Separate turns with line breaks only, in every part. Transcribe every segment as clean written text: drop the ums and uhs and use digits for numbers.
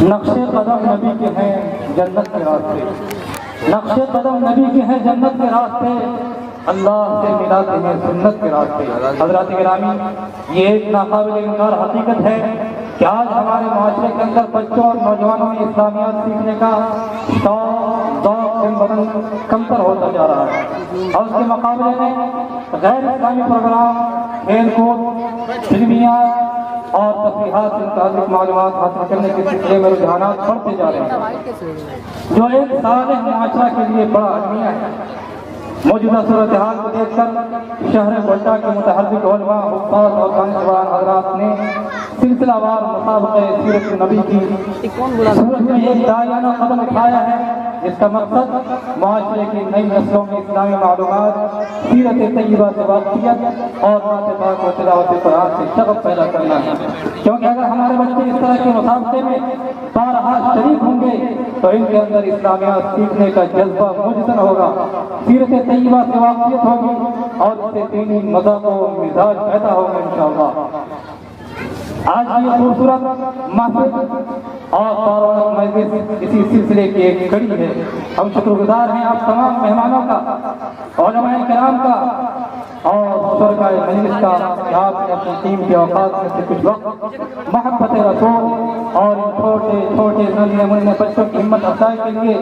نقش قدم نبی کے ہیں جنت کے راستے، نقش قدم نبی کے ہیں جنت کے راستے، اللہ سے ملاتے ہیں سنت کے راستے۔ حضرات گرامی، یہ ایک ناقابل انکار حقیقت ہے کہ آج ہمارے معاشرے کے اندر بچوں اور نوجوانوں میں اسلامیات سیکھنے کا ذوق دن بدن کمتر ہوتا جا رہا ہے، اور اس کے مقابلے میں غیر اسلامی پروگرام، کھیل کود، فلمیات اور تفریحات سے متعلق معلومات حاصل کرنے کے سلسلے میں رجحانات بڑھتے جا رہے ہیں، جو ایک صالح معاشرہ کے لیے بڑا المیہ ہے۔ موجودہ صورتحال کو دیکھ کر شہر گوٹا کے متحرک علماء، حفاظ اور دانشوران حضرات نے سلسلہ وار مسابقہ سیرت نبی کی صورت میں ایک داعیانہ قدم اٹھایا ہے، جس کا مقصد معاشرے کی نئی نسلوں میں اسلامی معلومات، سیرت طیبہ سے واقفیت اور نعت پاک و تلاوت قرآن سے شغف پیدا کرنا ہے، کیونکہ اگر ہمارے بچے اس طرح کے مسابقے میں بارہا شریک ہوں گے تو ان کے اندر اسلامیات سیکھنے کا جذبہ مجتن ہوگا، سیرت طیبہ سے واقفیت ہوگی اور اس سے دینی مذاق و مزاج پیدا ہوگا انشاءاللہ۔ آج یہ خوبصورت محفل اور بارونق مجلس اسی سلسلے کی ایک کڑی ہے۔ ہم شکر گزار ہیں آپ تمام مہمانوں کا، علماء کرام کا اور شرکاء مجلس کا کہ آپ نے اپنی ٹیم کے اوقات میں سے کچھ وقت محبت رسول اور چھوٹے چھوٹے ننھے منھے بچوں کی ہمت افزائی کے لیے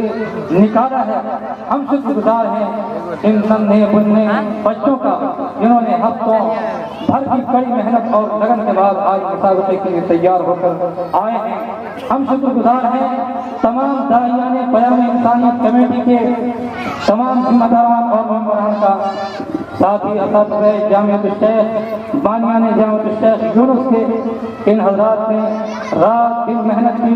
نکالا ہے۔ ہم شکر گزار ہیں ان ننھے منھے بچوں کا جنہوں نے ہفتوں بھر کی کڑی محنت اور لگن کے بعد آج مسابقے کے لیے تیار ہو کر آئے ہیں۔ ہم شکر گزار ہیں تمام داعیان پیام انسانیت کمیٹی کے تمام ذمہ داران اور ممبران کا، ساتھ ہی اساتذہ جامعۃ الشیخ، بانیان جامعۃ الشیخ یونس کے ان حضرات نے رات دن محنت کی،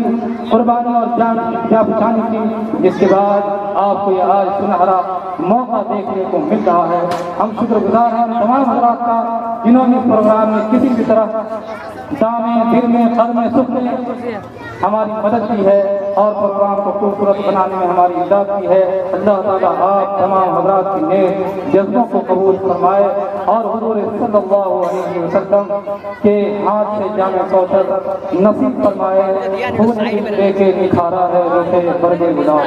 قربانی اور جان بچانے کی، جس کے بعد آپ کو یہ آج سنہرا موقع دیکھنے کو مل رہا ہے۔ ہم شکر گزار ہیں تمام حضرات کا جنہوں نے اس پروگرام میں کسی بھی طرح دامیں دل میں قدم سکھ میں ہماری مدد کی ہے اور پروگرام کو خوبصورت بنانے میں ہماری امداد کی ہے۔ اللہ تعالیٰ آپ تمام حضرات کی نیک جذبوں کو قبول فرمائے اور حضور صلی اللہ علیہ وسلم کے ہاتھ سے جامع کوثر نصیب فرمائے۔ خون دل دے کے نکھارا ہے رخ برگ گلاب،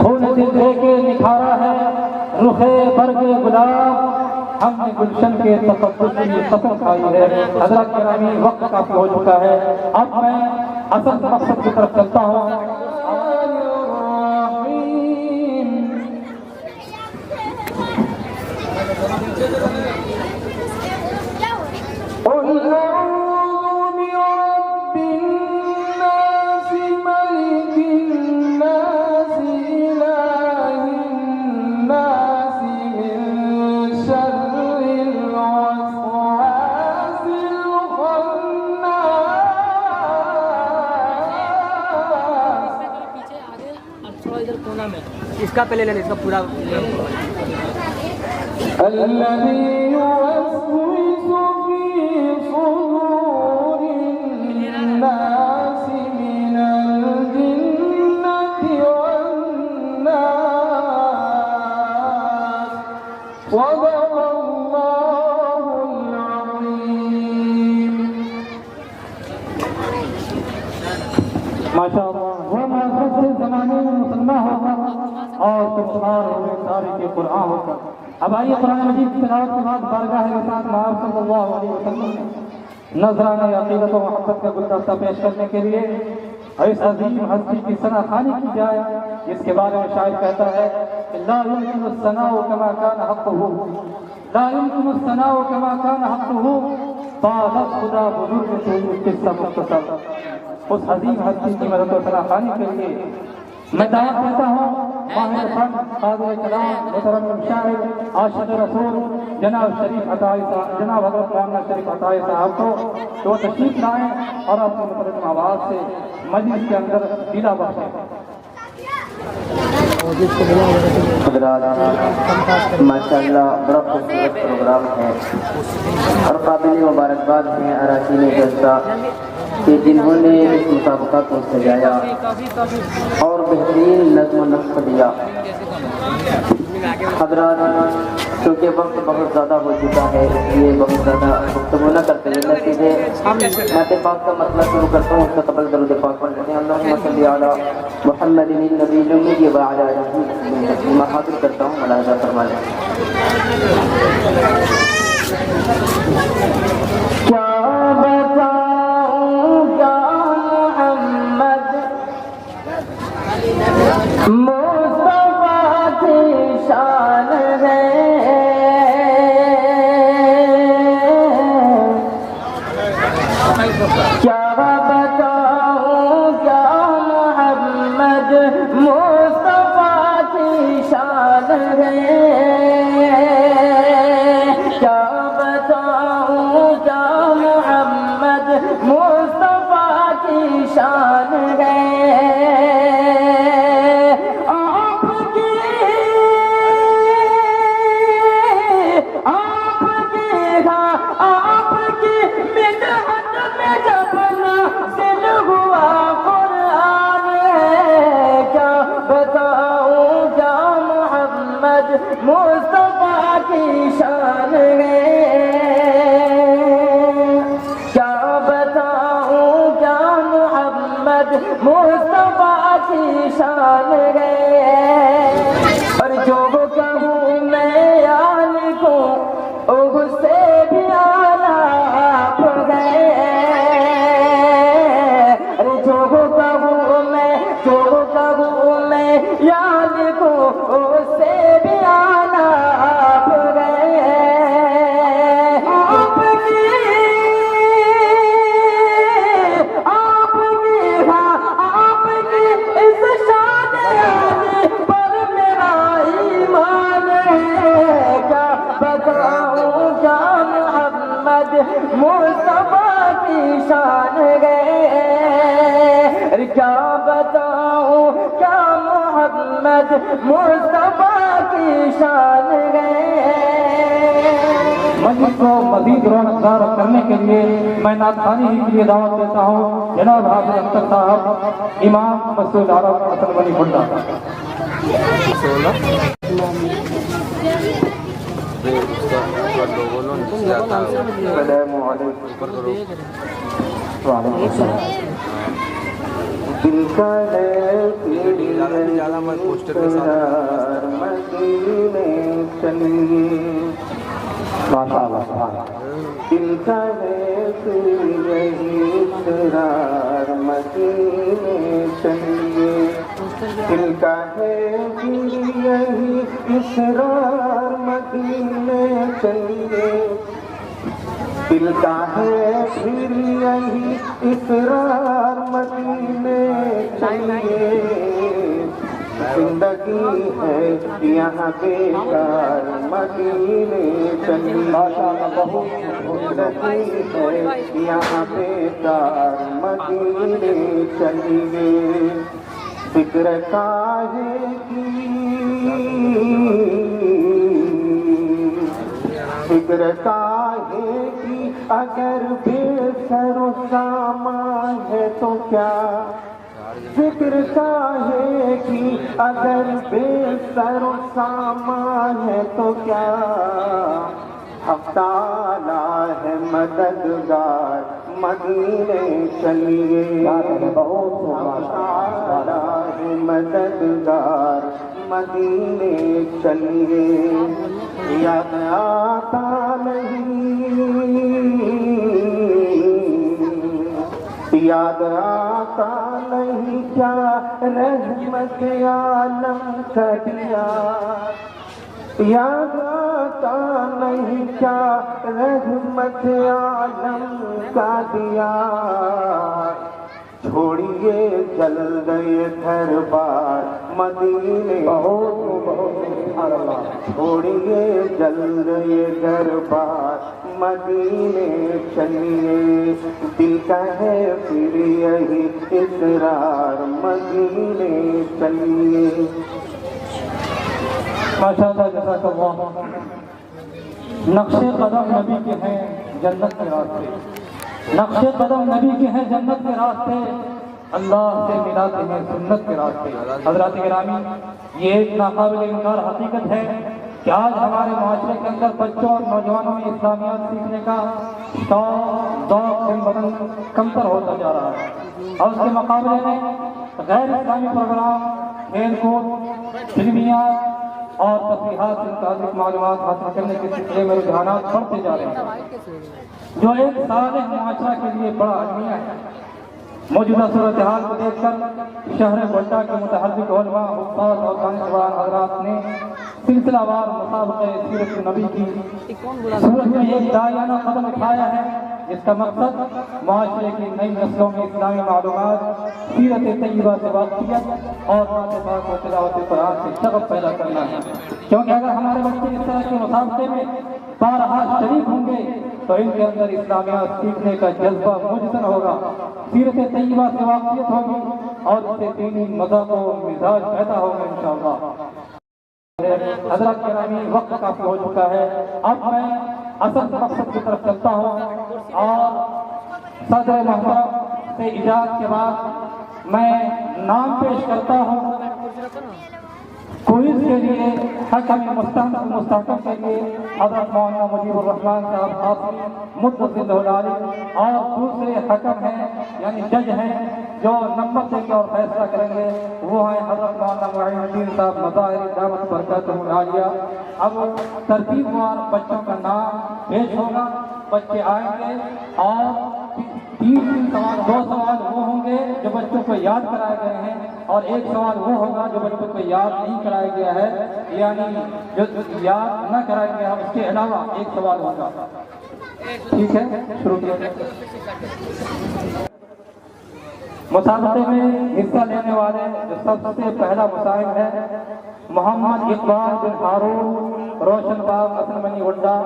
خون دل دے کے نکھارا ہے رخ برگ گلاب، ہم نے گلشن کے تقدس کی قسم کھائی ہے۔ حضرات گرامی، وقت کافی ہو چکا ہے، اب میں اصل مقصد کی طرف چلتا ہوں۔
اس کا پہلے لینا، اس کا پورا
الذي يوسوس في صدور الناس من الجنة والناس صدق الله العظيم۔ ماشاء اللہ، وہ محفوظ سے زمانے میں مسلمان ہو کر اور تمہار ہوئے تاریخ قرآن ہو کر اب آئیے قرآن مجید کی تلاوت کے بعد بارگاہ رسالت مآب صلی اللہ علیہ وسلم میں نذرانہ عقیدت و محبت کا گلدستہ پیش کرنے کے لیے اس عظیم ہستی کی ثنا خوانی کی جائے، جس کے بارے میں شاعر کہتا ہے کہ لا يمكن الثناء كما كان حقه، لا يمكن الثناء كما كان حقه، طالت خدا بزرگ سے قصہ مختصر۔ اس عظیم ہستی کی مدد و ثنا خوانی کے لیے میں دعوت دیتا ہوں ماہر فن، قادر کلام، مترنم شاعر، عاشق رسول جناب شریف عطائی صاحب، جناب حضرت مولانا شریف عطائی صاحب کو کہ وہ تشریف لائیں اور اپنی مترنم آواز سے مجلس کے اندر دیدہ بخشیں۔
حضرات، ماشاءاللہ بڑا خوبصورت پروگرام ہے اور قابل مبارکباد ہیں اراکین جلسہ کہ جنہوں نے اس مسابقہ کو سجایا اور بہترین نظم و نسق دیا۔ حضرات، کیونکہ وقت بہت زیادہ ہو چکا ہے، اس لیے بہت زیادہ گفتگو نہ کرتے ہوئے میں سیدھے نعت پاک کا مسئلہ شروع کرتا ہوں۔ اس کا قبل درود پاک پڑھ لیتے ہیں۔ اللہم صلی علی محمد النبی الأمی وعلی آلہ وصحبہ۔ میں حاضر کرتا ہوں، ملاحظہ فرما لیں۔ کیا بتاؤں کیا محمد مصطفیٰ کی شان ہے، کیا بتاؤں کیا محمد مصطفیٰ کی شان ہے، کیا بتاؤں کیا محمد مصطفیٰ کی شان ہے۔ مصطفیٰ کی شان ہے، کیا بتاؤں کیا محمد مصطفیٰ کی شان ہے، اور جو کہوں میں یا لکھوں اس سے بھی اعلیٰ آپ گئے، جو کہوں میں یا لکھوں اس سے بھی اعلیٰ آپ گئے۔ آپ کی اس شان پر میرا ایمان ہے، کیا بتاؤں کیا محمد مصطفیٰ کی شان ہے، کیا بتاؤں کیا محمد مصطفیٰ کی شان ہے۔
مجلس کو مزید رونقدار کرنے کے لیے میں نعت خوانی کے لیے دعوت دیتا ہوں جناب حافظ اختر صاحب، امام مسعود عرب حسن بنی بھنڈا۔
السلام علیکم۔ وعلیکم السلام۔ دل کا ہے مدینے چلیے، دل کا ہے یہی اقرار مدینے چلیے، دل کا ہے یہی اقرار مدینے چلیے، دل کا ہے پھر یہی اقرار مدینے چلیے، زندگی ہے یہاں بیکار مدینے چلیے، زندگی ہے یہاں بیکار مدینے چلیے، فکر کاہے کی فکر کاہے کی اگر بے سر و سامان ہے تو کیا، فکر کاہے کی اگر بے سر و سامان ہے تو کیا، حق تعالی ہے مددگار مدینے چلیے، حق تعالی ہے مددگار مدینے چلیے، یاد آتا نہیں یاد آتا نہیں کیا رحمت عالم کا دیا، یاد آتا نہیں کیا رحمت عالم کا دیا، چھوڑیے جلد یہ گھر بار مدینے، چھوڑیے جلد یہ گھر بار مدینے چلیے، دل کا ہے پھر یہی اقرار مدینے چلیے۔
ماشاءاللہ جزاک اللہ۔ نقش قدم نبی کے ہیں جنت کے راستے، نقش قدم نبی کے ہیں جنت کے راستے، اللہ سے ملاتے ہیں سنت کے راستے۔ حضرات گرامی، یہ ایک ناقابل انکار حقیقت ہے کہ آج ہمارے معاشرے کے اندر بچوں اور نوجوانوں میں اسلامیات سیکھنے کا شوق ذوق دن بدن کمتر ہوتا جا رہا ہے، اور اس کے مقابلے میں غیر اسلامی پروگرام، کھیل کود، فلمیات اور تفریحات سے متعلق معلومات حاصل کرنے کے سلسلے میں رجحانات بڑھتے جا رہے ہیں، جو ایک صالح معاشرہ کے لیے بڑا المیہ ہے۔ موجودہ صورتحال کو دیکھ کر شہر گوڈا کے متحرک علماء، حفاظ اور دانشوران حضرات نے سلسلہ وار مسابقہ سیرت النبی کی صورت میں ایک داعیانہ قدم اٹھایا ہے، جس کا مقصد معاشرے کی نئی نسلوں میں اسلامی معلومات، سیرت طیبہ سے واقفیت اور نعت پاک و تلاوت قرآن سے شغف پیدا کرنا ہے، کیونکہ اگر ہمارے بچے اس طرح کے مسابقے میں بارہا شریک ہوں گے تو ان کے اندر اسلامیات سیکھنے کا جذبہ مجتن ہوگا، سیرت طیبہ سے واقفیت ہوگی اور اس سے دینی مذہب و مزاج پیدا ہوگا انشاءاللہ۔ حضرات گرامی، وقت کافی ہو چکا ہے، اب میں اصل مقصد کی طرف چلتا ہوں اور صدر محترم سے اجازت کے بعد میں نام پیش کرتا ہوں کوئز کے لیے حکم مستحکم کے لیے حضرت مولانا مجیب الرحمان صاحب قاسمی مدۃ العالی، اور دوسرے حکم ہیں یعنی جج ہیں جو نمبر دے کے اور فیصلہ کریں گے، وہ ہیں حضرت مولانا معین الدین صاحب مظاہر دعوت برکاتہ العالیہ۔ اب ترتیب وار بچوں کا نام پیش ہوگا، بچے آئیں گے اور تین سوال، دو سوال وہ ہوں گے جو بچوں کو یاد کرائے گئے ہیں اور ایک سوال وہ ہوگا جو بچوں کو یاد نہیں کرایا گیا ہے، یعنی جو یاد نہ کرایا گیا ہے اس کے علاوہ ایک سوال ہوگا۔ ٹھیک ہے، شروع کیا جائے۔ مسابقے میں حصہ لینے والے جو سب سے پہلا مسائل ہے محمد اقبال بن ہارون، روشن باغ حسن منی گڈا،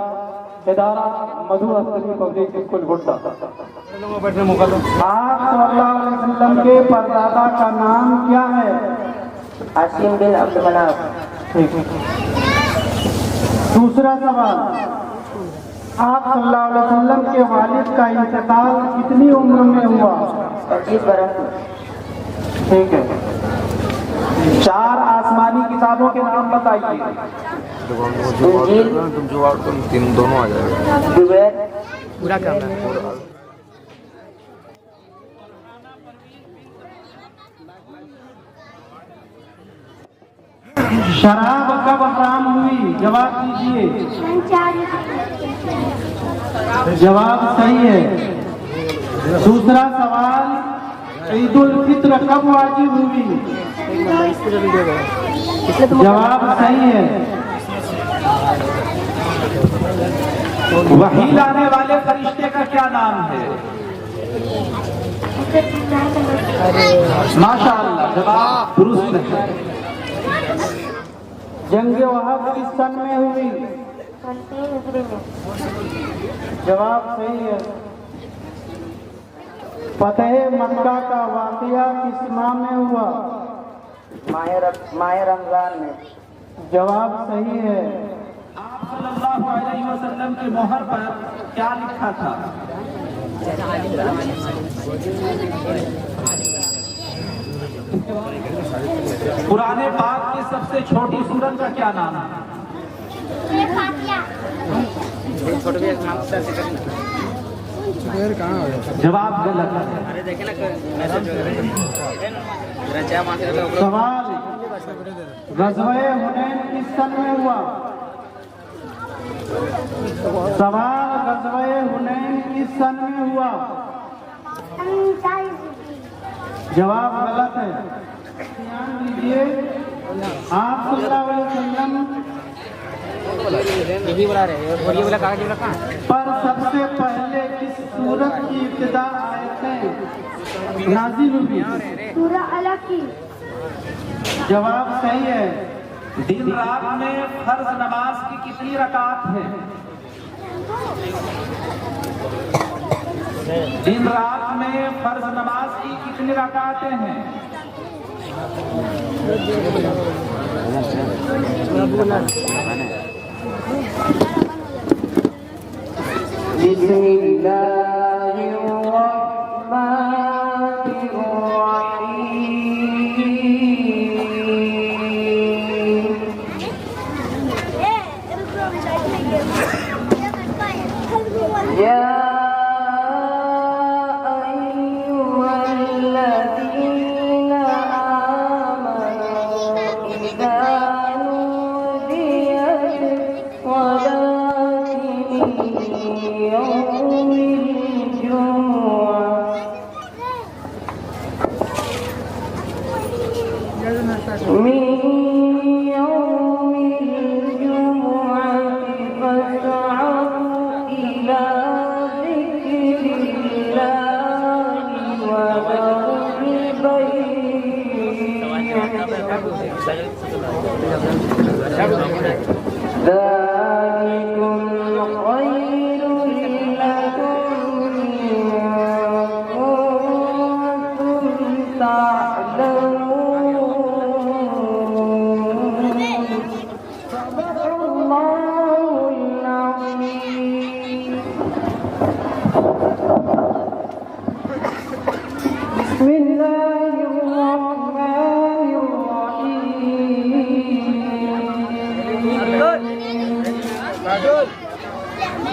ادارہ مدھو اسکولی پبلک اسکول گڈا۔ آپ صلی اللہ علیہ وسلم کے پردادا کا نام کیا ہے؟
عاصم بن عبد مناف۔
دوسرا سوال، آپ صلی اللہ علیہ وسلم کے والد کا انتقال کتنی عمر میں ہوا؟
25 برس۔
ٹھیک ہے۔ 4 آسمانی کتابوں کے نام بتائیے۔
انجیل،
تم جواب تم تین دونوں آ جائے گا۔
زبیر،
پورا کرنا ہے۔
شراب کب حرام ہوئی؟ جواب دیجیے۔ جواب صحیح ہے۔ دوسرا سوال، عید الفطر کب واجب ہوئی؟ جواب صحیح ہے۔ وحی لانے والے فرشتے کا کیا نام ہے؟ ماشاءاللہ، جواب درست ہے۔ جنگ وحد کس سن میں ہوئی؟ جواب صحیح ہے۔ فتح مکہ کا واقعہ کس ماہ میں ہوا؟
ماہ رمضان میں۔
جواب صحیح ہے۔ آپ صلی اللہ علیہ وسلم کی مہر پر کیا لکھا تھا؟ قرآن پاک کی سب سے چھوٹی سورت کا کیا نام ہے؟ جواب غلط ہے۔ سوال، غزوہ حنین کس سن میں ہوا؟ سوال، غزوہ حنین کس سن میں ہوا؟ جواب غلط ہے۔ دھیان دیجیے، آپ صلی اللہ علیہ وسلم پر سب سے پہلے کس سورت کی ابتدا آیتیں نازل ہوئی؟
سورہ الگ کی۔
جواب صحیح ہے۔ دن رات میں فرض نماز کی کتنی رکعت ہے؟ دن رات میں فرض نماز کی کتنی رکعتیں ہیں؟
بسم اللہ الرحمن الرحیم۔ يا أيها الذين آمنوا إذا نودي للصلاة يوم الجمعة من يوم الجمعة فاسعوا إلى ذكر الله وذروا البيع ذلكم خير لكم إن كنتم تعلمون صدق الله العظيم. بسم الله الرحمن الرحيم.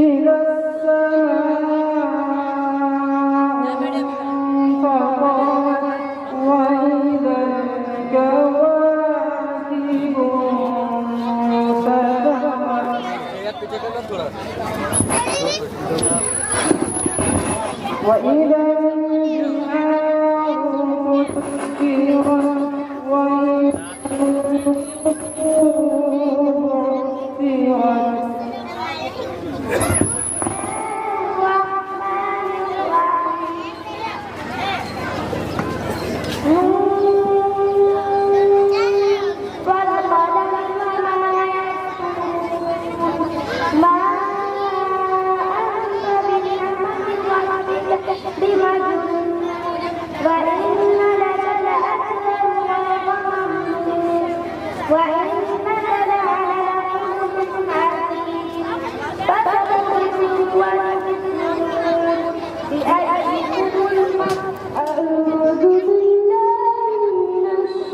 إذا السماء وإذا الكواكب انتثرت وإذا الجبال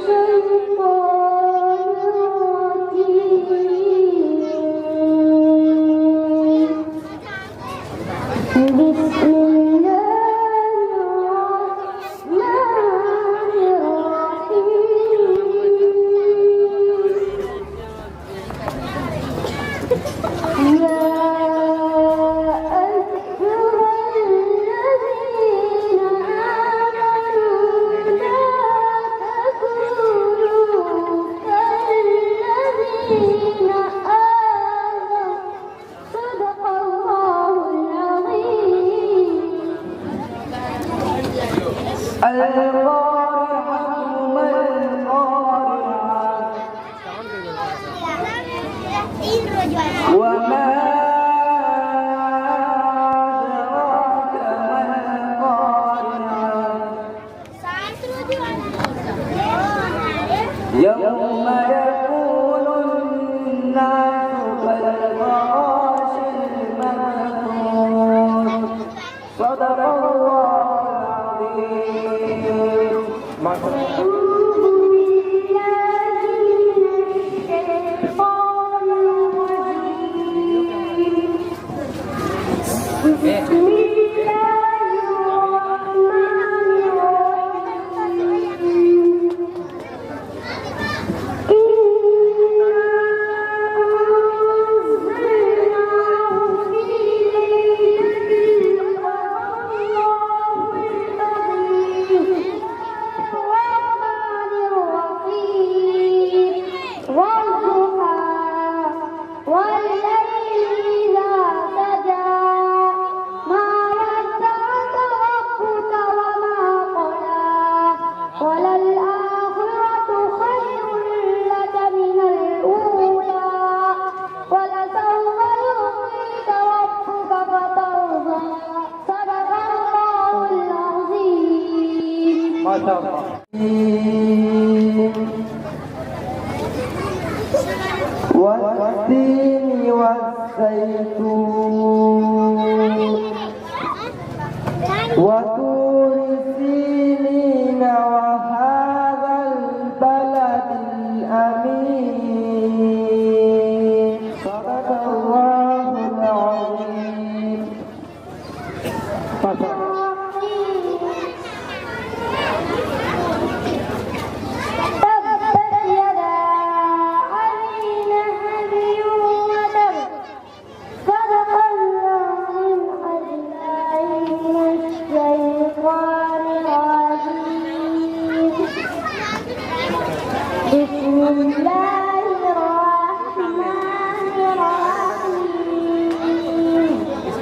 سيرت وإذا يوم يكون الناس كالفراش المبثوث صدق الله العظيم. والتين والزيتون وطور سينين وهذا البلد الأمين صدق الله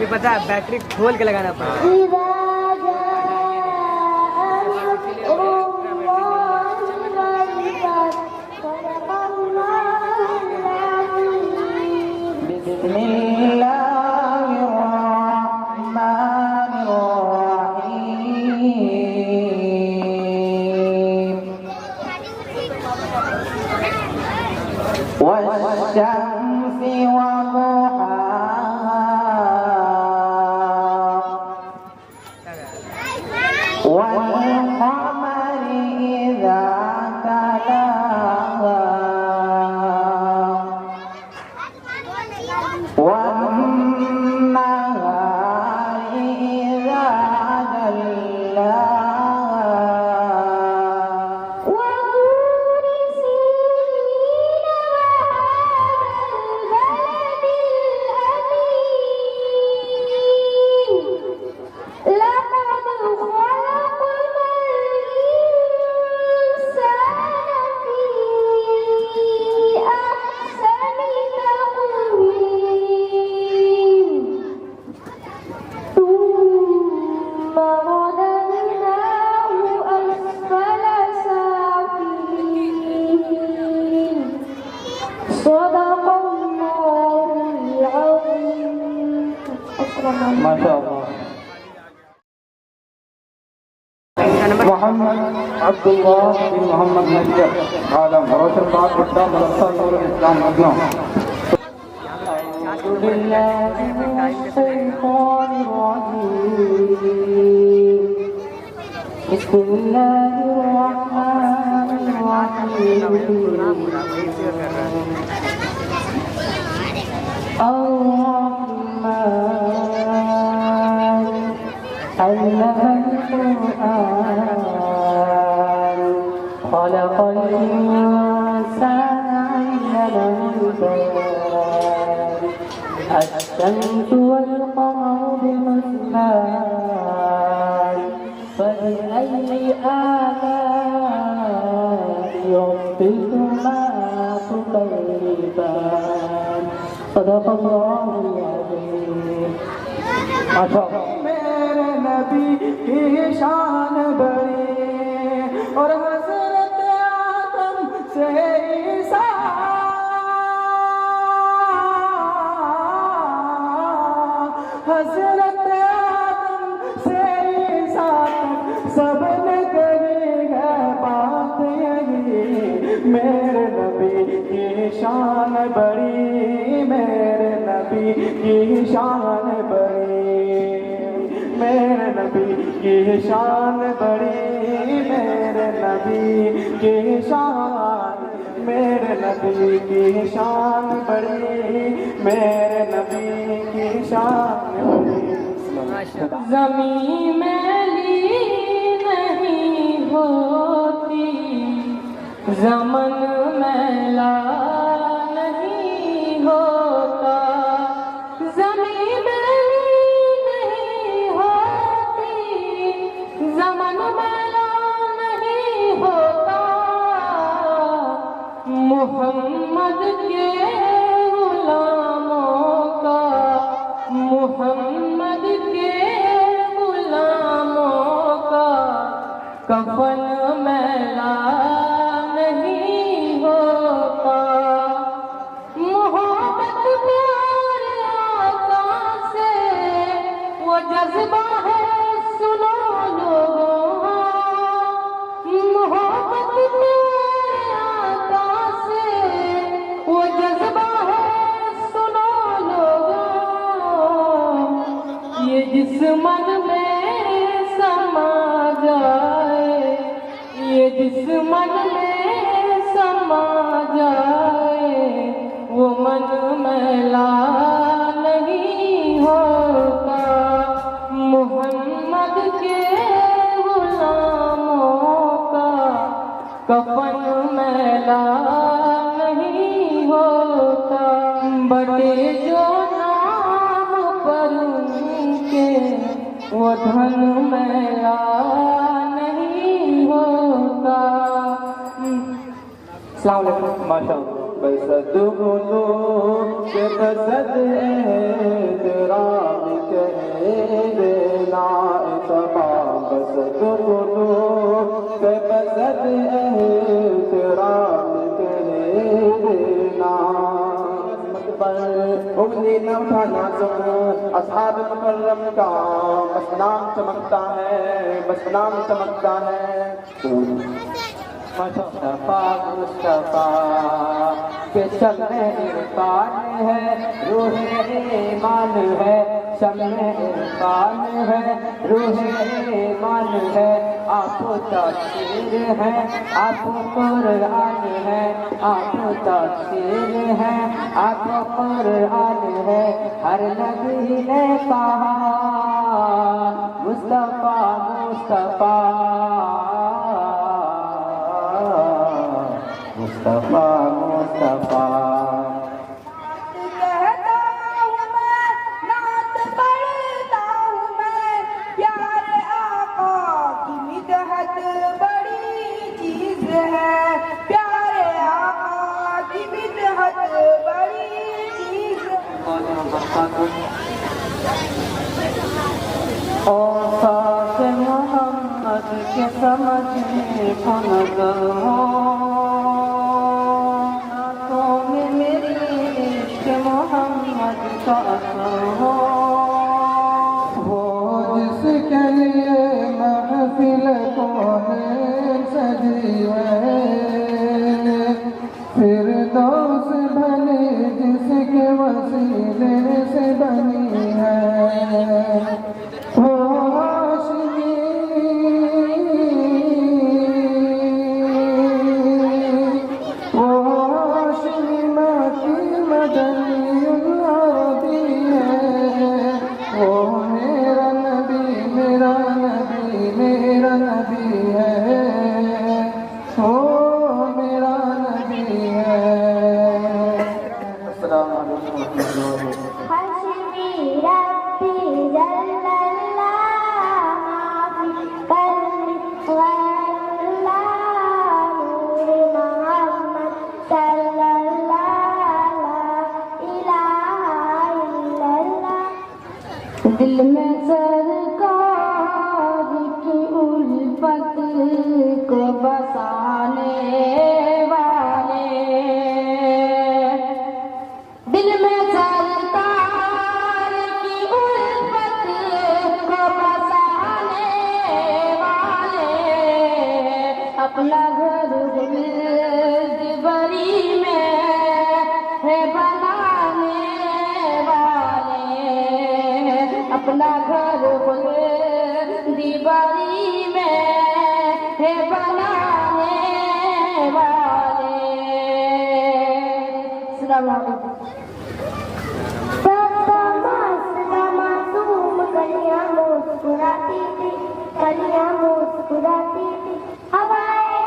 ابھی پتا ہے بیٹری کھول کے لگانا پڑا.
بسم اللہ الرحمن الرحیم والشمس وضحاها والقمر إذا تلاها والنهار إذا جلاها
وطور سينين وهذا البلد الأمين لقد خلقنا الإنسان في أحسن تقويم ثم رددناه أسفل سافلين صدق الله العظيم.
ماشاء اللہ. محمد عبداللہ بن محمد نجر عالم روشن بات بٹا مدرسہ نور الاسلام مدنہ. أعوذ بالله من الشيطان الرجيم. بسم الله الرحمن الرحيم. الرحمن علم القرآن خلق الإنسان علمه البيان الشمس والقمر بحسبان فبأي آلاء ربكما تكذبان صدق الله العظيم. میرے نبی کی شان بڑی اور حضرت آدم سے عیسیٰ حضرت آدم سے عیسیٰ سب نے کری ہے بات یہی میرے نبی کی شان بڑی میرے نبی کی شان بڑی میرے نبی کی شان بڑی میرے نبی کی شان میرے نبی کی شان بڑی میرے نبی کی شان بڑی. زمین میلی نہیں ہوتی زمن میلا نہیں ہوتا زمین میلی نہیں ہوتی زمن میلا نہیں ہوتا محمد کے غلاموں کا محمد کے غلاموں کا کفن میلا نہیں ہوتا محبت پیارے آقا سے وہ جذبہ ہے سنو لوگوں محبت پیارے آقا سے وہ جذبہ ہے سنو لوگوں یہ جس من میں سما جائے یہ جس من میں سما جائے وہ من میلا نہیں ہوتا محمد کے غلاموں کا کفن میلا نہیں ہوتا بڑے جو نام پر ان کے وہ دھن میلا نہیں ہوتا. السلام علیکم. ماشاء اللہ.
بسد غلو کہ بسد احترام کہہ دینا تمام بسد غلو کہ بسد احترام کہہ دینا پر انگلی نہ اٹھانا تم اصحاب مکرم کا بس نام چمکتا ہے بس نام چمکتا ہے مصطفیٰ مصطفیٰ کہ شمع عرفان ہے روح ایمان ہے شمع عرفان ہے روح ایمان ہے آپ تفسیر ہے آپ قرآن ہے آپ تفسیر ہے آپ قرآن ہے ہر نبی نے کہا مصطفیٰ مصطفیٰ مصطفیٰ مصطفیٰ
کہتا ہوں میں نعت پڑھتا ہوں میں پیارے آقا کی مدحت بڑی چیز ہے پیارے آقا کی مدحت بڑی چیز ہے
اوصاف محمد کے سمجھنے کو نظر ہو نعتوں میں میری عشق محمد کا اثر ہو وہ جس کے لیے محفل کو سجی ہے فردوس بھلی جس کے وسیلے سے بنی ہے وہ ہاشمی ماں کی مدنی العربی ہے وہ میرا نبی میرا نبی میرا نبی ہے وہ میرا نبی ہے السلام علیکم ورحمۃ اللہ وبرکاتہ
حسبی ربی جل اللہ ما فی قلبی غیر اللہ نور محمد صلی اللہ لا الہ الا اللہ دل میں سرکار کی الفت کو بسانے والے دل میں سرکار کی الفت کو بسانے والے اپنا گھر گلد بری میں ہے بنانے والے اپنا گھر گلد بری میں ہے بنانے والے السلام علیکم معصوم کلیاں مسکراتی تھی کلیاں مسکراتی تھی ہوائیں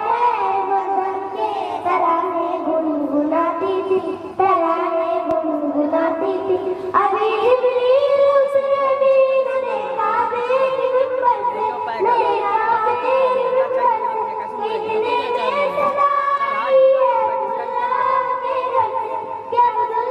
وطن کے ترانے گنگناتی تھی ترانے گنگناتی تھی ابھی جبریل اس نبی نے دیکھا میری گنبد سے میرا میری گنبد سے اتنے میں صدا آئی ہے اللہ کے گھر سے کہ عبداللہ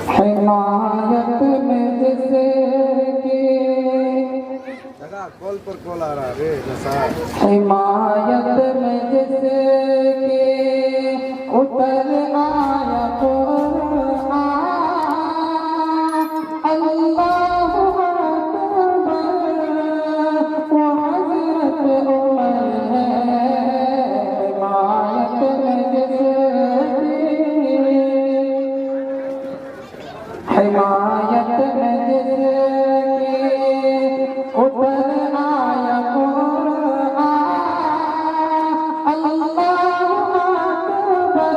حمایت میں جسے کی
کال پر کال آ رہا ہے
حمایت میں جسے کی اتر آیا قرآن اللہ اکبر وہ حضرت عمر ہے حمایت میں جسے حمایت میں جسے اتر آیا قرآن اللہ اکبر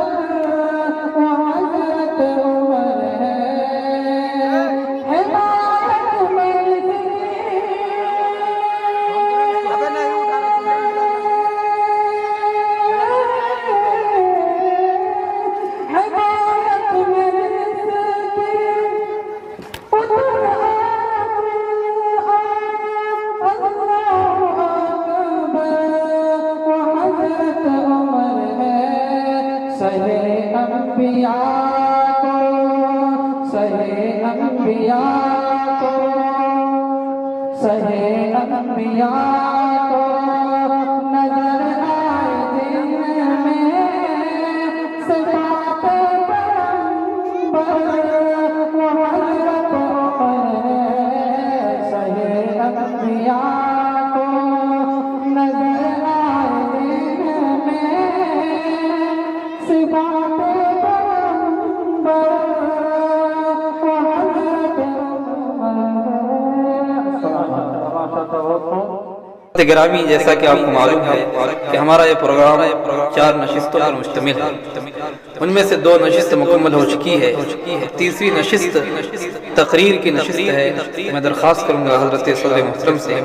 وہ حضرت عمر ہے حمایت میں سہے انبیاء کو نظر آئے دن میں صفات پیغمبر وہ حضرت عمر ہے سہے انبیاء کو نظر آئے دن میں صفات پیغمبر وہ حضرت
گرامی، جیسا کہ آپ کو معلوم ہے کہ ہمارا یہ پروگرام 4 نشستوں پر مشتمل ہے۔ ان میں سے 2 نشست مکمل ہو چکی ہے، تیسری نشست تقریر کی نشست ہے۔ میں درخواست کروں گا حضرت صدر محترم سے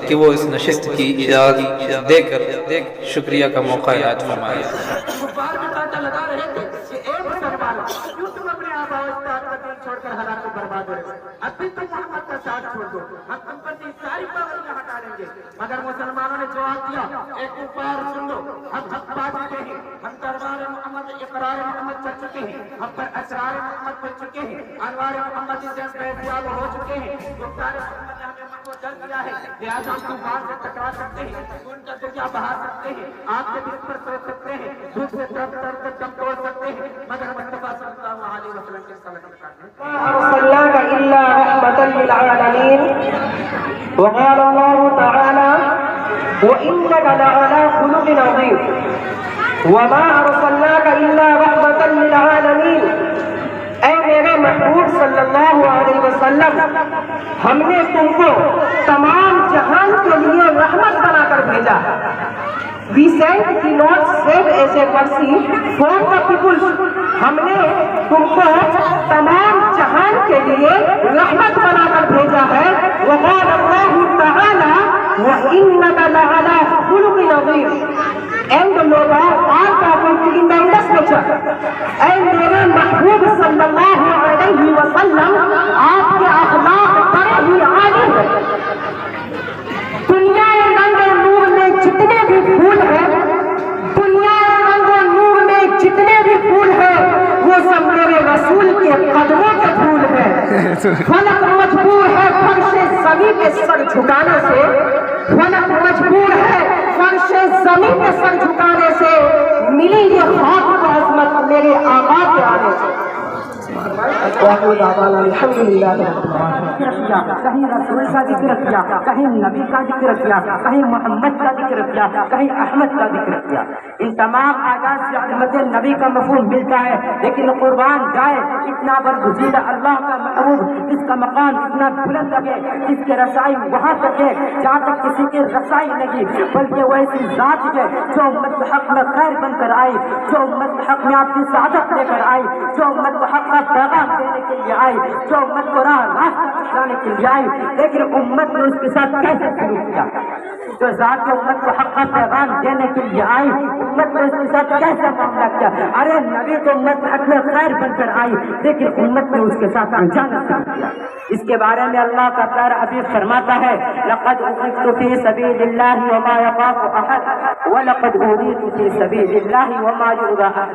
کہ وہ اس نشست کی اجازت دے کر شکریہ کا موقع عنایت فرمائے۔
چھوڑ کر حالات کو برباد ہو رہے ابھی تک محمد کا ساتھ چھوڑ دو، ہم تم پر سے ساری پابندیاں ہٹا دیں گے۔ مگر مسلمانوں نے جواب دیا، ایک بار سن لو، ہم حق پا چکے ہیں، ہم دربار محمد اقرار محمد کر چکے ہیں، ہم پر اسرار محمد کر چکے ہیں، انوار محمد سے فیضیاب ہو چکے ہیں، گفتار محمد نے ہمیں من کو جل دیا ہے، لہٰذا ہم طوفان سے ٹکرا سکتے ہیں، ان کا دریا بہا سکتے ہیں، آگ کے دل پر سو سکتے ہیں، دھوپ سے تر دم توڑ سکتے ہیں، مگر مصطفیٰ صلی اللہ علیہ وسلم کے صلاح
أرسلناك إلا رحمة للعالمين وقال الله تعالى وإنك لعلى خلق عظيم وما أرسلناك إلا رحمة للعالمين اے میرے محبوب صلی اللہ علیہ وسلم، ہم نے تم کو تمام جہان کے لیے رحمت بنا کر بھیجا۔ We sent the Lord save as a mercy for the people. ہم نے تم کو تمام جہان کے لیے رحمت بنا کر بھیجا ہے۔ وقال اللہ تعالی وَإِنَّكَ لَعَلَى خُلُقٍ عَظِيمٍ And the Lord all powerful in the nature. اے میرے محبوب صلی اللہ علیہ وسلم، آپ کے اخلاق بڑے ہی عالی ہیں۔ دنیا رنگ و نور میں جتنے بھی پھول ہیں، دنیا رنگ و نور میں جتنے بھی پھول ہیں، وہ سب میرے رسول کے قدموں کے پھول ہیں۔ فلک مجبور ہے فرش زمین پہ سر جھکانے سے، فلک مجبور ہے فرش زمین پہ سر جھکانے سے، ملی یہ خاک و عظمت میرے آقا کے آنے سے۔
کہیں رسول کا ذکر کیا، کہیں نبی کا ذکر کیا، کہیں محمد کا ذکر کیا، کہیں احمد کا ذکر کیا۔ ان تمام آیات سے عظمت نبی کا مفہوم ملتا ہے، لیکن قربان جائے اتنا برگزیدہ اللہ کا محبوب، اس کا مقام اتنا بلند لگے، اس کے رسائی وہاں تک ہے جہاں تک کسی کی رسائی نہیں، بلکہ وہ ایسی ذات ہے جو امت کے حق میں خیر بن کر آئی، جو امت کے حق میں آپ کی سعادت لے کر آئی، جو امت کو حق کا پیغام دینے کے لیے آئی، جو امت کو راستہ دکھانے کے لیے آئی، لیکن امت نے اس کے ساتھ کیسے سلوک کیا؟ جو ذات امت کو حق کا پیغام دینے کے لیے آئی، امت نے اس کے ساتھ کیسا معاملہ کیا؟ ارے نبی تو امت حق میں خیر بن کر آئی، لیکن امت نے اس کے ساتھ انجام کیا۔ اس کے بارے میں اللہ کا پیارا حبیب فرماتا ہے لقد اخذت فی سبیل اللہ وما یخاف احد ولقد اوذیت فی سبیل اللہ وما یؤذی احد.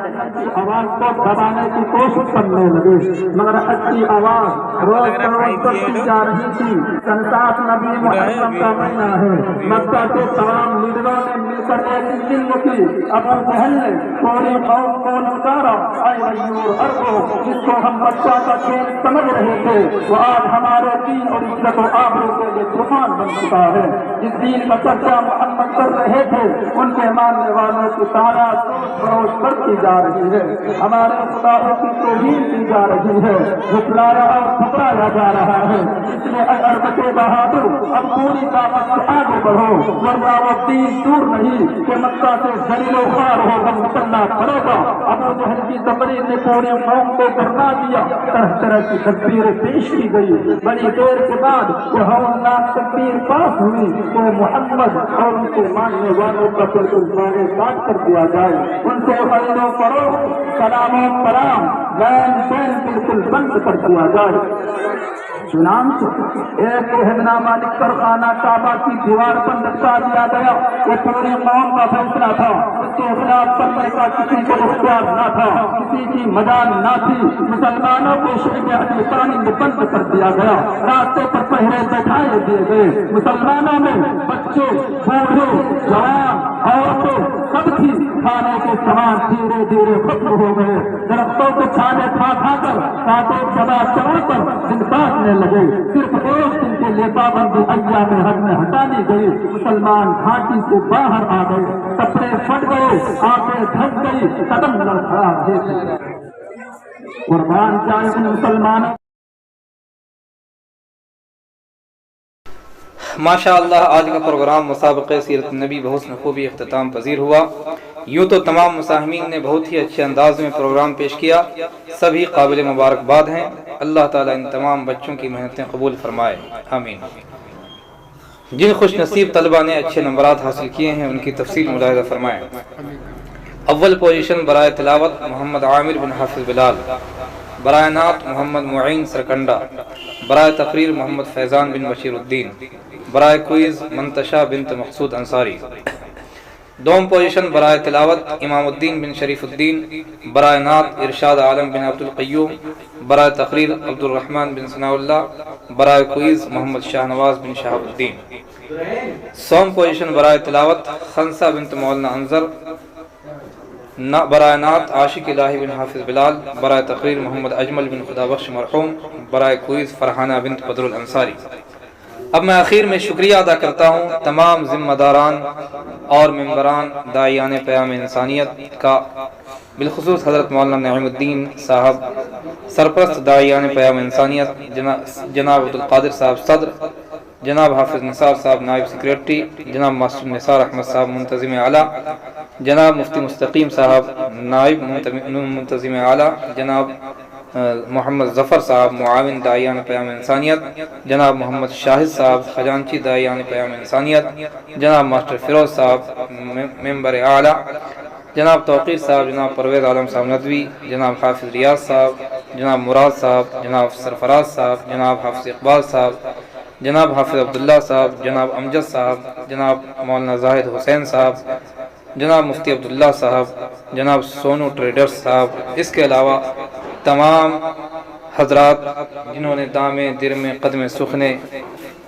آواز کو دبانے کی کوشش کرنے لگے مگر اچھی آواز روز بروز بڑھتی جا رہی تھی. سنساس نبی محرم کا مہینہ ہے. مکہ کے تمام لیڈروں نے مل کر ایک دن کی. ابو جہل نے پوری قوم کو للکارا اے غیور ارگو جس کو ہم بچہ کا کھیل سمجھ رہے تھے وہ آج ہمارے دین اور عزت و آبرو کے لیے طوفان بن چکا ہے. جس دین کا چرچا محمد کر رہے تھے ان کے ماننے والوں کی تعداد بروز بڑھتی جا رہی ہے. ہمارے خداؤں کی توہین کی جا رہی ہے. جھٹلایا اور ٹھکرایا جا رہا ہے. اس لیے اگر بچے بہادر اب پوری طاقت سے آگے بڑھو ورنہ وہ دین دور نہیں کہ مکہ سے ذلیل و خوار ہو کر نکلنا پڑے گا. ابو جہل کی تقریر نے پوری قوم کو گھبرا دیا. طرح طرح کی تدبیریں پیش کی گئی. بڑی دیر کے بعد وہ ہولناک تکبیر پاس ہوئی تو محمد اور ان کے ماننے والوں کا بالکل مانے کاٹ کر دیا جائے. ان سے خرید و فروخت سلام و کرام لین دین بالکل بند کر دیا جائے. چنانچہ ایک عہدنامہ لکھ کر خانہ کعبہ کی دیوار پر لٹکا دیا گیا. وہ پوری قوم کا فیصلہ تھا. اس کے خلاف کرنے کا کسی کو اختیار نہ تھا, کسی کی مجال نہ تھی. مسلمانوں کو شعبے اپنے پانی میں بند کر دیا گیا. راستے پر پہرے بیٹھائے دیے گئے. مسلمانوں میں بچے بوڑھے جوان عورتیں سب تھی. کھانے کے سامان دھیرے دھیرے ختم ہو گئے. درختوں کے چھانے کھا کھا کر کانٹے چبا چبا کر دن کاٹنے لگے. صرف ایک دن کے لیے پابندی ایام حج میں ہٹا دی گئی. مسلمان گھاٹی سے باہر آ گئے. کپڑے پھٹ گئے, آنکھیں دھس گئی, قدم لڑکھڑا دیتے. قربان جائے ان مسلمانوں.
ماشاء اللہ آج کا پروگرام مسابقہ سیرت النبی بحسن خوبی اختتام پذیر ہوا. یوں تو تمام مساہمین نے بہت ہی اچھے انداز میں پروگرام پیش کیا. سبھی قابل مبارکباد ہیں. اللہ تعالیٰ ان تمام بچوں کی محنتیں قبول فرمائے, آمین. جن خوش نصیب طلبہ نے اچھے نمبرات حاصل کیے ہیں ان کی تفصیل ملاحظہ فرمائیں. اول پوزیشن برائے تلاوت محمد عامر بن حافظ بلال, برائے نعت محمد معین سرکنڈا, برائے تقریر محمد فیضان بن بشیر الدین, برائے کوئز منتشا بنت مقصود انصاری. دوم پوزیشن برائے تلاوت امام الدین بن شریف الدین, برائے نعت ارشاد عالم بن عبد القیوم, برائے تقریر عبد الرحمن بن ثناء اللہ, برائے کوئز محمد شاہ نواز بن شہاب الدین. سوم پوزیشن برائے تلاوت خنسا بنت مولانا انظر, برائے نعت عاشق الہی بن حافظ بلال, برائے تقریر محمد اجمل بن خدا بخش مرحوم, برائے کوئز فرحانہ بنت بدر الانصاری. اب میں آخر میں شکریہ ادا کرتا ہوں تمام ذمہ داران اور ممبران داعیان پیام انسانیت کا, بالخصوص حضرت مولانا نعیم الدین صاحب سرپرست داعیان پیام انسانیت, جناب عبدالقادر صاحب صدر, جناب حافظ نثار صاحب نائب سیکریٹری, جناب ماسٹر نثار احمد صاحب منتظم اعلیٰ, جناب مفتی مستقیم صاحب نائب منتظم اعلیٰ, جناب محمد ظفر صاحب معاون داعیان پیام انسانیت, جناب محمد شاہد صاحب خجانچی داعیان پیام انسانیت, جناب ماسٹر فیروز صاحب ممبر اعلیٰ, جناب توقیر صاحب, جناب پرویز عالم صاحب ندوی, جناب حافظ ریاض صاحب, جناب مراد صاحب, جناب سرفراز صاحب, جناب حافظ اقبال صاحب, جناب حافظ عبداللہ صاحب, جناب امجد صاحب, جناب مولانا زاہد حسین صاحب, جناب مفتی عبداللہ صاحب, جناب سونو ٹریڈرز صاحب. اس کے علاوہ تمام حضرات جنہوں نے دامے درمے قدم سخنے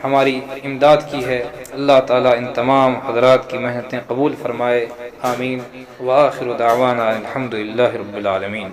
ہماری امداد کی ہے, اللہ تعالیٰ ان تمام حضرات کی محنتیں قبول فرمائے, آمین. وآخر دعوانا الحمدللہ رب العالمین.